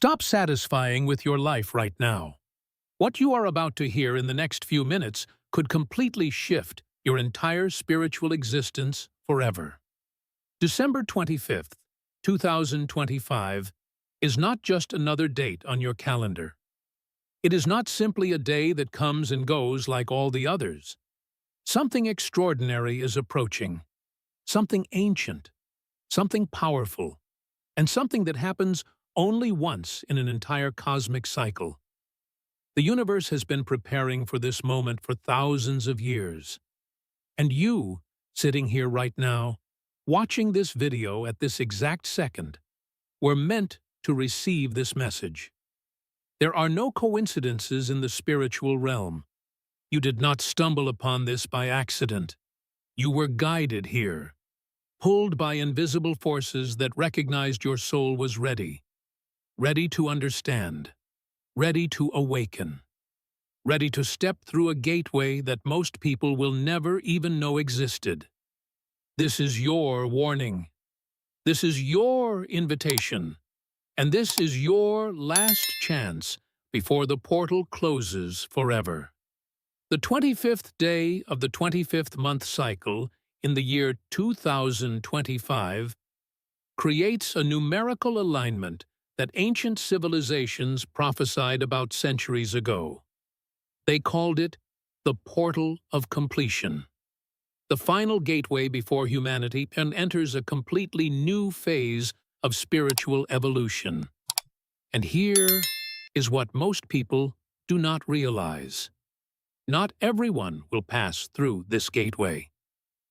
Stop satisfying with your life right now. What you are about to hear in the next few minutes could completely shift your entire spiritual existence forever. December 25th, 2025 is not just another date on your calendar. It is not simply a day that comes and goes like all the others. Something extraordinary is approaching, something ancient, something powerful, and something that happens only once in an entire cosmic cycle. The universe has been preparing for this moment for thousands of years. And you, sitting here right now, watching this video at this exact second, were meant to receive this message. There are no coincidences in the spiritual realm. You did not stumble upon this by accident. You were guided here, pulled by invisible forces that recognized your soul was ready to understand, ready to awaken, ready to step through a gateway that most people will never even know existed. This is your warning. This is your invitation. And this is your last chance before the portal closes forever. The 25th day of the 25th month cycle in the year 2025 creates a numerical alignment that ancient civilizations prophesied about centuries ago. They called it the portal of completion, the final gateway before humanity enters a completely new phase of spiritual evolution. And here is what most people do not realize. Not everyone will pass through this gateway.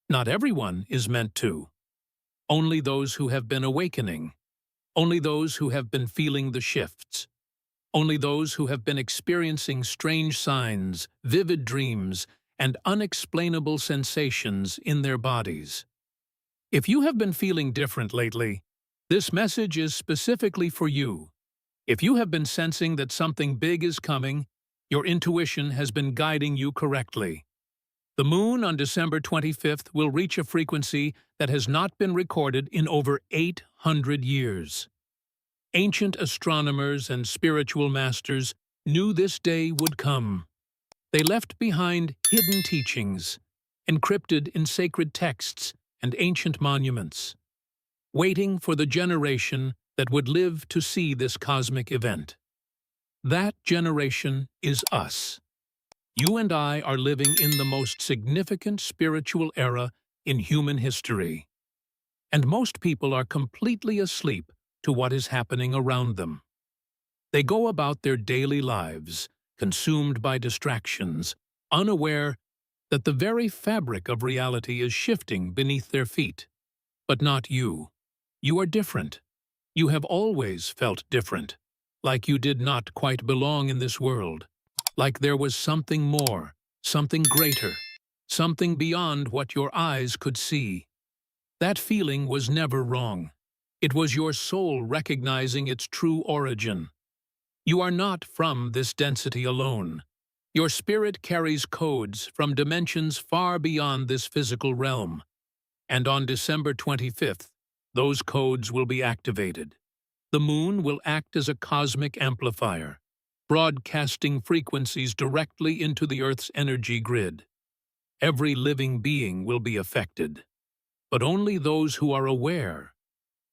Not everyone is meant to. Only those who have been awakening. Only those who have been feeling the shifts. Only those who have been experiencing strange signs, vivid dreams, and unexplainable sensations in their bodies. If you have been feeling different lately, this message is specifically for you. If you have been sensing that something big is coming, your intuition has been guiding you correctly. The moon on December 25th will reach a frequency that has not been recorded in over 800 years. Ancient astronomers and spiritual masters knew this day would come. They left behind hidden teachings, encrypted in sacred texts and ancient monuments, waiting for the generation that would live to see this cosmic event. That generation is us. You and I are living in the most significant spiritual era in human history. And most people are completely asleep to what is happening around them. They go about their daily lives, consumed by distractions, unaware that the very fabric of reality is shifting beneath their feet. But not you. You are different. You have always felt different, like you did not quite belong in this world, like there was something more, something greater, something beyond what your eyes could see. That feeling was never wrong. It was your soul recognizing its true origin. You are not from this density alone. Your spirit carries codes from dimensions far beyond this physical realm. And on December 25th, those codes will be activated. The moon will act as a cosmic amplifier, broadcasting frequencies directly into the Earth's energy grid. Every living being will be affected, but only those who are aware,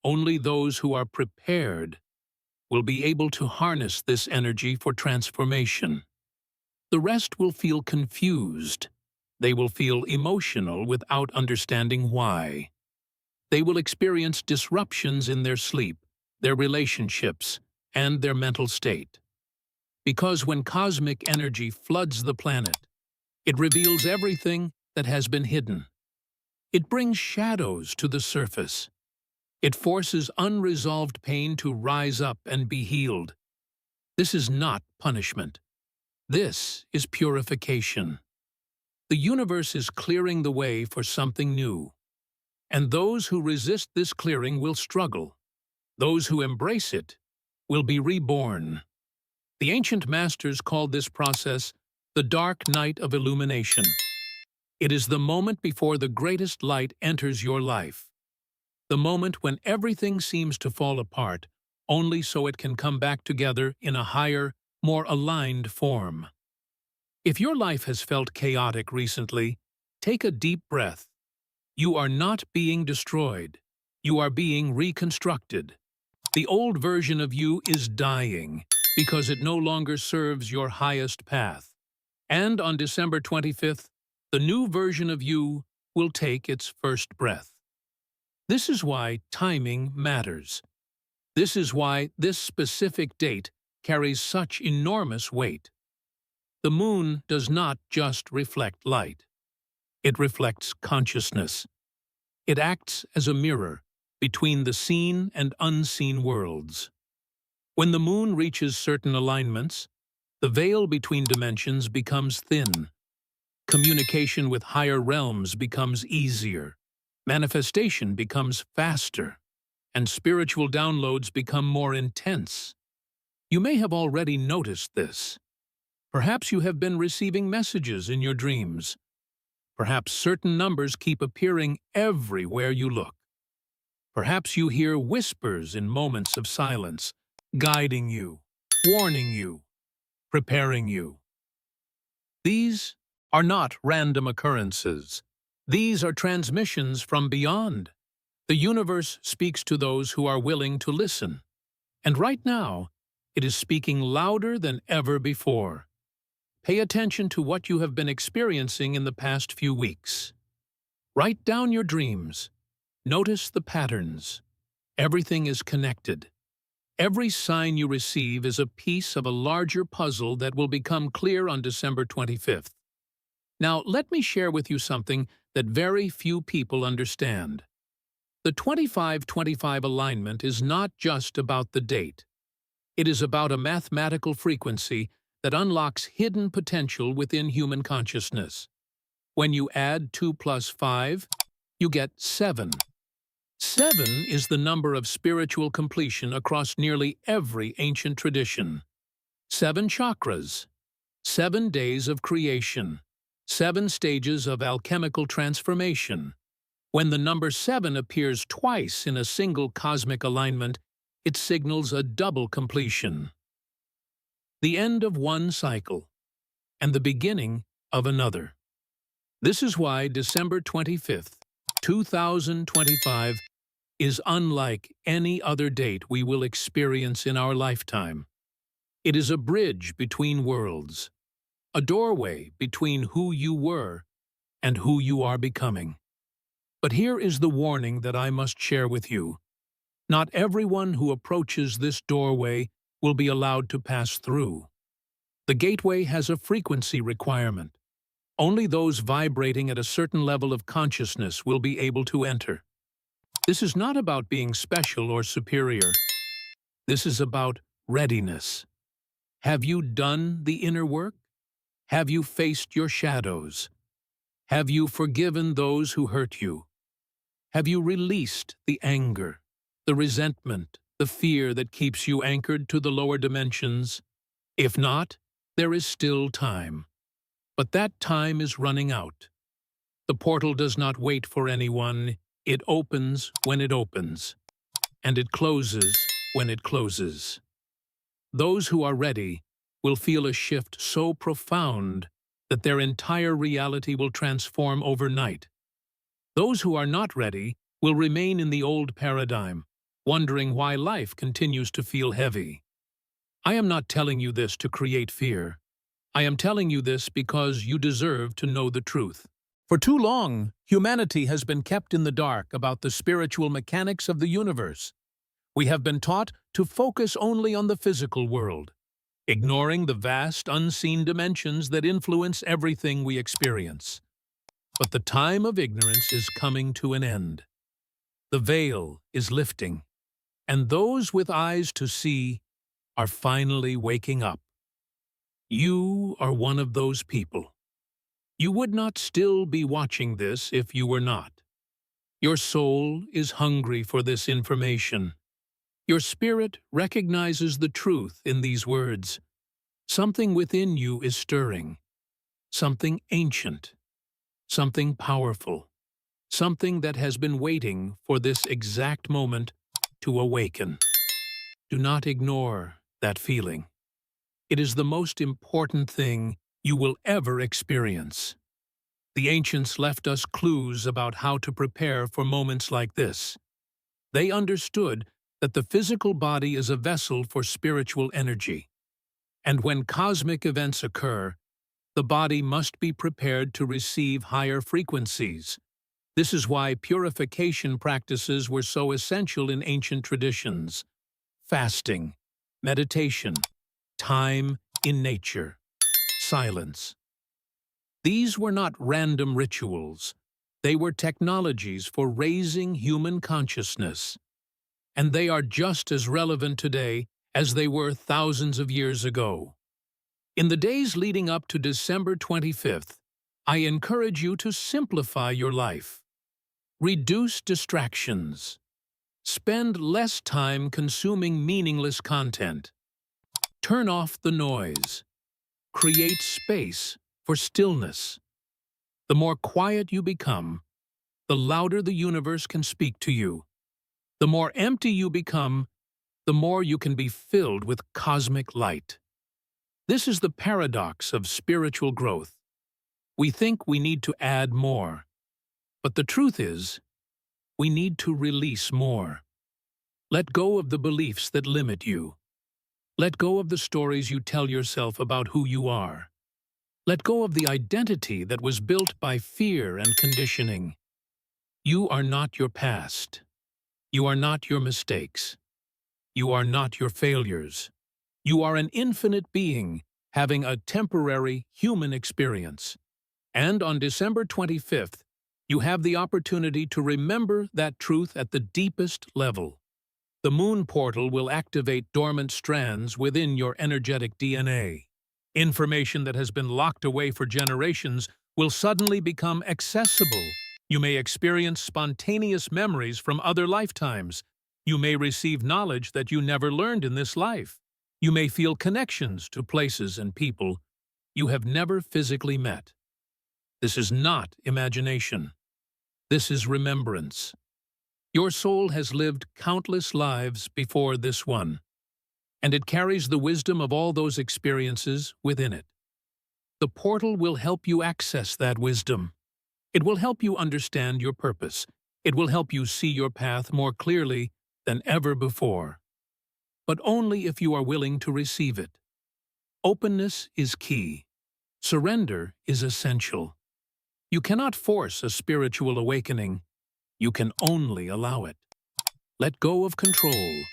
only those who are prepared, will be able to harness this energy for transformation. The rest will feel confused. They will feel emotional without understanding why. They will experience disruptions in their sleep, their relationships, and their mental state. Because when cosmic energy floods the planet, it reveals everything that has been hidden. It brings shadows to the surface. It forces unresolved pain to rise up and be healed. This is not punishment. This is purification. The universe is clearing the way for something new. And those who resist this clearing will struggle. Those who embrace it will be reborn. The ancient masters called this process the dark night of illumination. It is the moment before the greatest light enters your life. The moment when everything seems to fall apart, only so it can come back together in a higher, more aligned form. If your life has felt chaotic recently, take a deep breath. You are not being destroyed. You are being reconstructed. The old version of you is dying because it no longer serves your highest path. And on December 25th, the new version of you will take its first breath. This is why timing matters. This is why this specific date carries such enormous weight. The moon does not just reflect light. It reflects consciousness. It acts as a mirror between the seen and unseen worlds. When the moon reaches certain alignments, the veil between dimensions becomes thin. Communication with higher realms becomes easier. Manifestation becomes faster. And spiritual downloads become more intense. You may have already noticed this. Perhaps you have been receiving messages in your dreams. Perhaps certain numbers keep appearing everywhere you look. Perhaps you hear whispers in moments of silence, guiding you, warning you, preparing you. These are not random occurrences. These are transmissions from beyond. The universe speaks to those who are willing to listen. And right now, it is speaking louder than ever before. Pay attention to what you have been experiencing in the past few weeks. Write down your dreams. Notice the patterns. Everything is connected. Every sign you receive is a piece of a larger puzzle that will become clear on December 25th. Now, let me share with you something that very few people understand. The 25-25 alignment is not just about the date. It is about a mathematical frequency that unlocks hidden potential within human consciousness. When you add 2 plus 5, you get 7. 7 is the number of spiritual completion across nearly every ancient tradition. 7 chakras, 7 days of creation, 7 stages of alchemical transformation. When the number 7 appears twice in a single cosmic alignment, it signals a double completion. The end of one cycle, and the beginning of another. This is why December 25th, 2025 is unlike any other date we will experience in our lifetime. It is a bridge between worlds, a doorway between who you were and who you are becoming. But here is the warning that I must share with you. Not everyone who approaches this doorway will be allowed to pass through. The gateway has a frequency requirement. Only those vibrating at a certain level of consciousness will be able to enter. This is not about being special or superior. This is about readiness. Have you done the inner work? Have you faced your shadows? Have you forgiven those who hurt you? Have you released the anger, the resentment, the fear that keeps you anchored to the lower dimensions? If not, there is still time. But that time is running out. The portal does not wait for anyone. It opens when it opens, and it closes when it closes. Those who are ready will feel a shift so profound that their entire reality will transform overnight. Those who are not ready will remain in the old paradigm, wondering why life continues to feel heavy. I am not telling you this to create fear. I am telling you this because you deserve to know the truth. For too long, humanity has been kept in the dark about the spiritual mechanics of the universe. We have been taught to focus only on the physical world, ignoring the vast, unseen dimensions that influence everything we experience. But the time of ignorance is coming to an end. The veil is lifting, and those with eyes to see are finally waking up. You are one of those people. You would not still be watching this if you were not. Your soul is hungry for this information. Your spirit recognizes the truth in these words. Something within you is stirring. Something ancient. Something powerful. Something that has been waiting for this exact moment to awaken. Do not ignore that feeling. It is the most important thing you will ever experience. The ancients left us clues about how to prepare for moments like this. They understood that the physical body is a vessel for spiritual energy. And when cosmic events occur, the body must be prepared to receive higher frequencies. This is why purification practices were so essential in ancient traditions. Fasting, meditation, time in nature, silence. These were not random rituals. They were technologies for raising human consciousness. And they are just as relevant today as they were thousands of years ago. In the days leading up to December 25th, I encourage you to simplify your life. Reduce distractions. Spend less time consuming meaningless content. Turn off the noise. Create space for stillness. The more quiet you become, the louder the universe can speak to you. The more empty you become, the more you can be filled with cosmic light. This is the paradox of spiritual growth. We think we need to add more, but the truth is, we need to release more. Let go of the beliefs that limit you. Let go of the stories you tell yourself about who you are. Let go of the identity that was built by fear and conditioning. You are not your past. You are not your mistakes. You are not your failures. You are an infinite being having a temporary human experience. And on December 25th, you have the opportunity to remember that truth at the deepest level. The moon portal will activate dormant strands within your energetic DNA. Information that has been locked away for generations will suddenly become accessible. You may experience spontaneous memories from other lifetimes. You may receive knowledge that you never learned in this life. You may feel connections to places and people you have never physically met. This is not imagination. This is remembrance. Your soul has lived countless lives before this one, and it carries the wisdom of all those experiences within it. The portal will help you access that wisdom. It will help you understand your purpose. It will help you see your path more clearly than ever before. But only if you are willing to receive it. Openness is key. Surrender is essential. You cannot force a spiritual awakening. You can only allow it. Let go of control.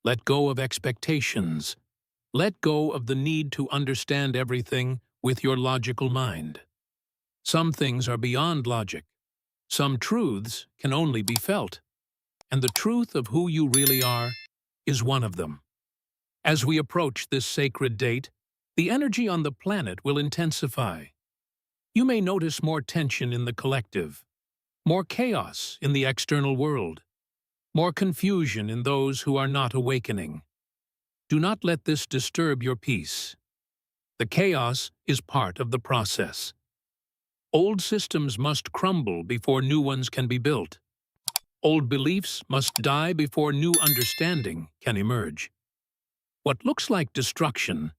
Let go of expectations. Let go of the need to understand everything with your logical mind. Some things are beyond logic. Some truths can only be felt. And the truth of who you really are is one of them. As we approach this sacred date, the energy on the planet will intensify. You may notice more tension in the collective, more chaos in the external world, more confusion in those who are not awakening. Do not let this disturb your peace. The chaos is part of the process. Old systems must crumble before new ones can be built. Old beliefs must die before new understanding can emerge. What looks like destruction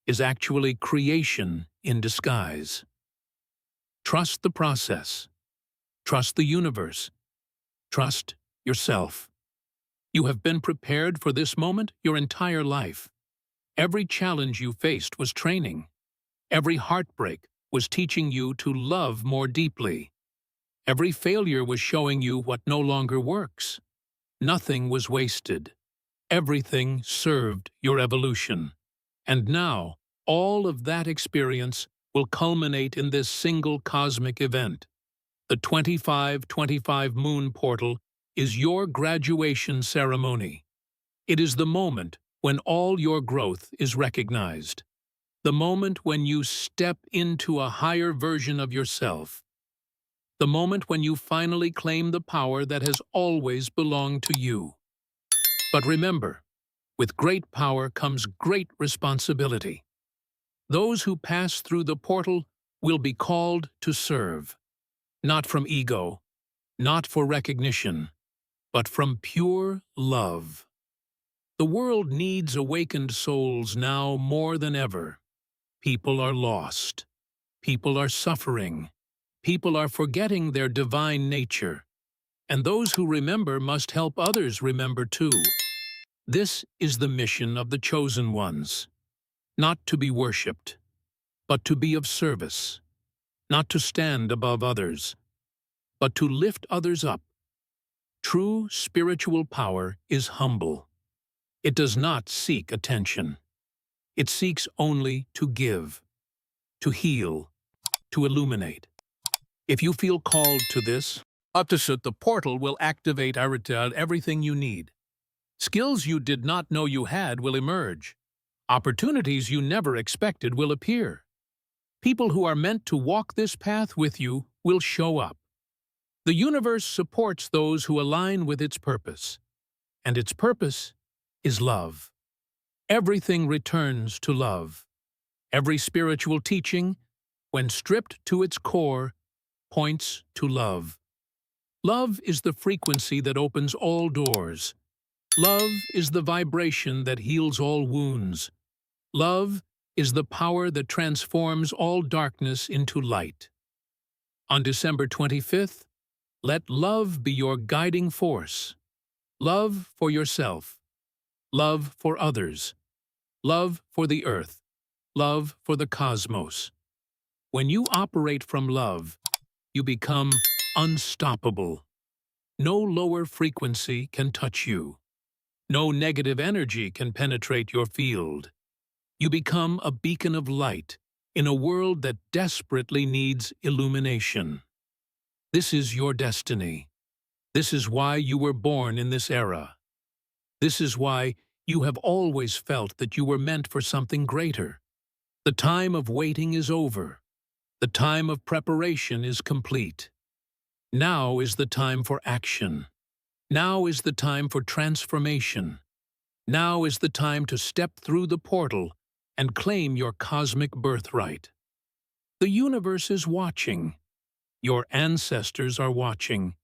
is actually creation in disguise. Trust the process. Trust the universe. Trust yourself. You have been prepared for this moment your entire life. Every challenge you faced was training. Every heartbreak was teaching you to love more deeply. Every failure was showing you what no longer works. Nothing was wasted. Everything served your evolution. And now, all of that experience will culminate in this single cosmic event. The 2525 moon portal is your graduation ceremony. It is the moment when all your growth is recognized. The moment when you step into a higher version of yourself. The moment when you finally claim the power that has always belonged to you. But remember, with great power comes great responsibility. Those who pass through the portal will be called to serve, not from ego, not for recognition, but from pure love. The world needs awakened souls now more than ever. People are lost. People are suffering. People are forgetting their divine nature. And those who remember must help others remember too. This is the mission of the chosen ones. Not to be worshipped, but to be of service. Not to stand above others, but to lift others up. True spiritual power is humble. It does not seek attention. It seeks only to give, to heal, to illuminate. If you feel called to this, the portal will activate everything you need. Skills you did not know you had will emerge. Opportunities you never expected will appear. People who are meant to walk this path with you will show up. The universe supports those who align with its purpose, and its purpose is love. Everything returns to love. Every spiritual teaching, when stripped to its core, points to love. Love is the frequency that opens all doors. Love is the vibration that heals all wounds. Love is the power that transforms all darkness into light. On December 25th, let love be your guiding force. Love for yourself. Love for others. Love for the earth. Love for the cosmos. When you operate from love, you become unstoppable. No lower frequency can touch you. No negative energy can penetrate your field. You become a beacon of light in a world that desperately needs illumination. This is your destiny. This is why you were born in this era. This is why you have always felt that you were meant for something greater. The time of waiting is over. The time of preparation is complete. Now is the time for action. Now is the time for transformation. Now is the time to step through the portal and claim your cosmic birthright. The universe is watching. Your ancestors are watching.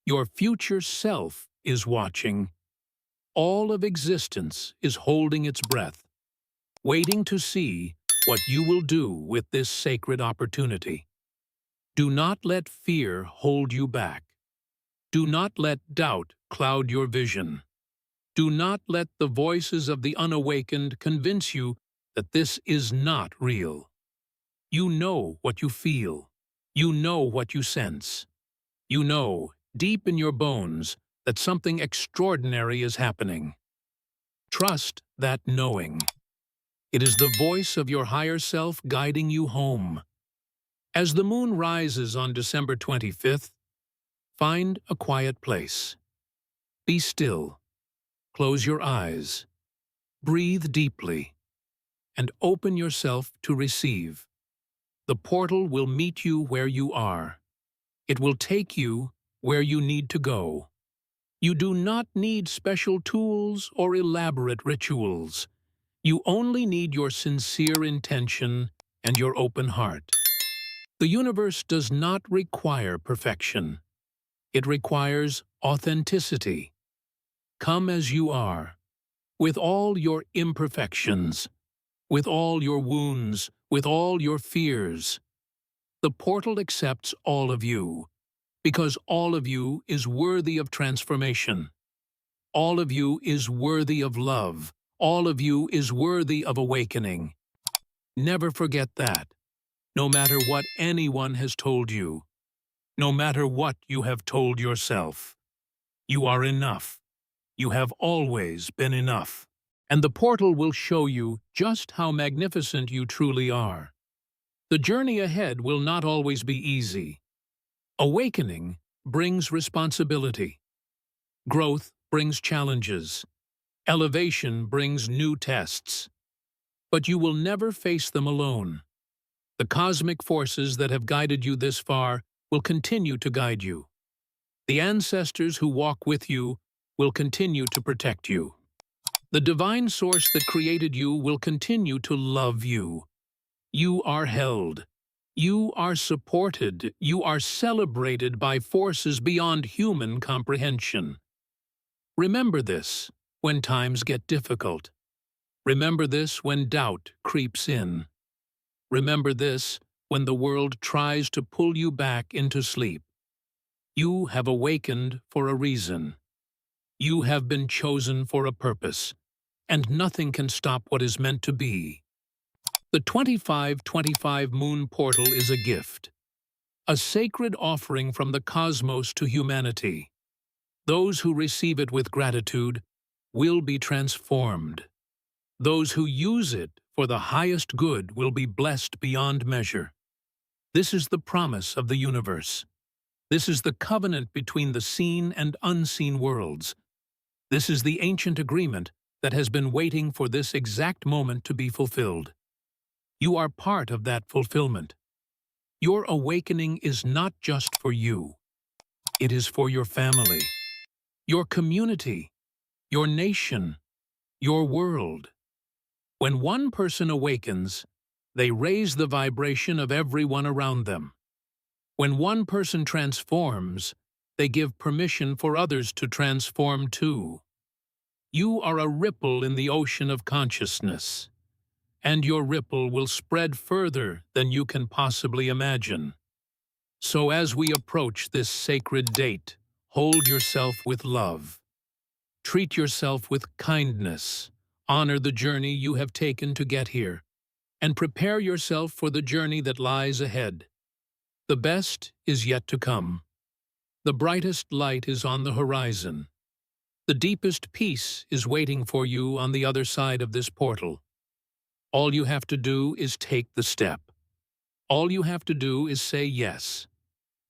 Your future self is watching. All of existence is holding its breath, waiting to see what you will do with this sacred opportunity. Do not let fear hold you back. Do not let doubt cloud your vision. Do not let the voices of the unawakened convince you that this is not real. You know what you feel. You know what you sense. You know, deep in your bones, that something extraordinary is happening. Trust that knowing. It is the voice of your higher self guiding you home. As the moon rises on December 25th, find a quiet place. Be still. Close your eyes. Breathe deeply. And open yourself to receive. The portal will meet you where you are. It will take you where you need to go. You do not need special tools or elaborate rituals. You only need your sincere intention and your open heart. The universe does not require perfection. It requires authenticity. Come as you are, with all your imperfections, with all your wounds, with all your fears. The portal accepts all of you, because all of you is worthy of transformation. All of you is worthy of love. All of you is worthy of awakening. Never forget that. No matter what anyone has told you, no matter what you have told yourself, you are enough. You have always been enough. And the portal will show you just how magnificent you truly are. The journey ahead will not always be easy. Awakening brings responsibility. Growth brings challenges. Elevation brings new tests. But you will never face them alone. The cosmic forces that have guided you this far will continue to guide you. The ancestors who walk with you will continue to protect you. The divine source that created you will continue to love you. You are held. You are supported. You are celebrated by forces beyond human comprehension. Remember this. when times get difficult. Remember this when doubt creeps in. Remember this when the world tries to pull you back into sleep. You have awakened for a reason. You have been chosen for a purpose, and nothing can stop what is meant to be. The 2525 Moon Portal is a gift, a sacred offering from the cosmos to humanity. Those who receive it with gratitude will be transformed. Those who use it for the highest good will be blessed beyond measure. This is the promise of the universe. This is the covenant between the seen and unseen worlds. This is the ancient agreement that has been waiting for this exact moment to be fulfilled. You are part of that fulfillment. Your awakening is not just for you. It is for your family, your community, your nation, your world. When one person awakens, they raise the vibration of everyone around them. When one person transforms, they give permission for others to transform too. You are a ripple in the ocean of consciousness, and your ripple will spread further than you can possibly imagine. So as we approach this sacred date, hold yourself with love. Treat yourself with kindness. Honor the journey you have taken to get here, and prepare yourself for the journey that lies ahead. The best is yet to come. The brightest light is on the horizon. The deepest peace is waiting for you on the other side of this portal. All you have to do is take the step. All you have to do is say yes.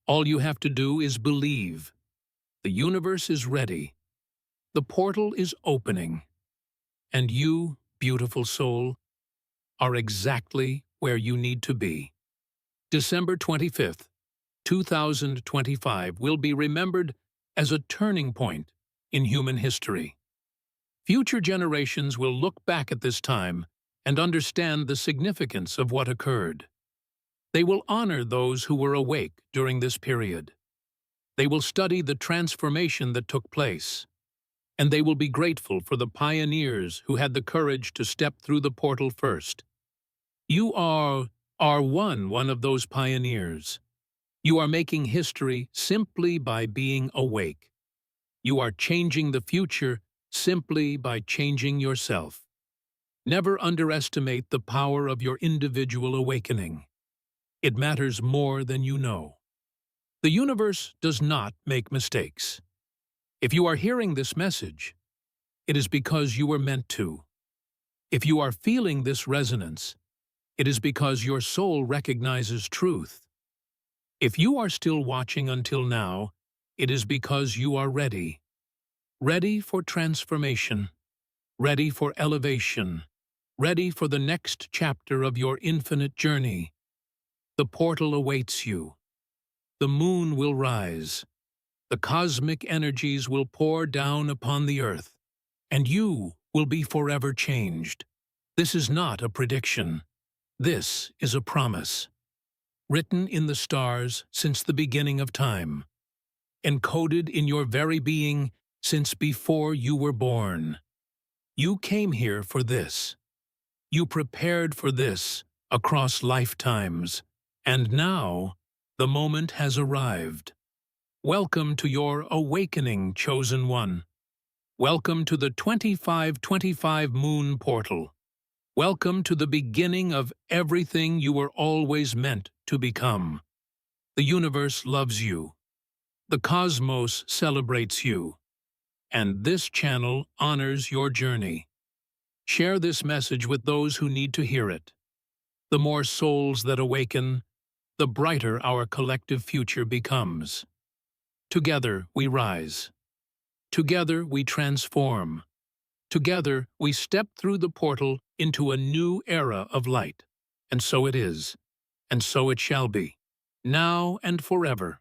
All you have to do is believe. The universe is ready. The portal is opening. And you, beautiful soul, are exactly where you need to be. December 25th, 2025 will be remembered as a turning point in human history. Future generations will look back at this time and understand the significance of what occurred. They will honor those who were awake during this period. They will study the transformation that took place, and they will be grateful for the pioneers who had the courage to step through the portal first. You are one of those pioneers. You are making history simply by being awake. You are changing the future simply by changing yourself. Never underestimate the power of your individual awakening. It matters more than you know. The universe does not make mistakes. If you are hearing this message, it is because you were meant to. If you are feeling this resonance, it is because your soul recognizes truth. If you are still watching until now, it is because you are ready. Ready for transformation. Ready for elevation. Ready for the next chapter of your infinite journey. The portal awaits you. The moon will rise. The cosmic energies will pour down upon the earth, and you will be forever changed. This is not a prediction. This is a promise, written in the stars since the beginning of time, encoded in your very being since before you were born. You came here for this. You prepared for this across lifetimes, and now the moment has arrived. Welcome to your awakening, chosen one. Welcome to the 2525 Moon Portal. Welcome to the beginning of everything you were always meant to become. The universe loves you. The cosmos celebrates you. And this channel honors your journey. Share this message with those who need to hear it. The more souls that awaken, the brighter our collective future becomes. Together we rise. Together we transform. Together we step through the portal into a new era of light. And so it is. And so it shall be. Now and forever.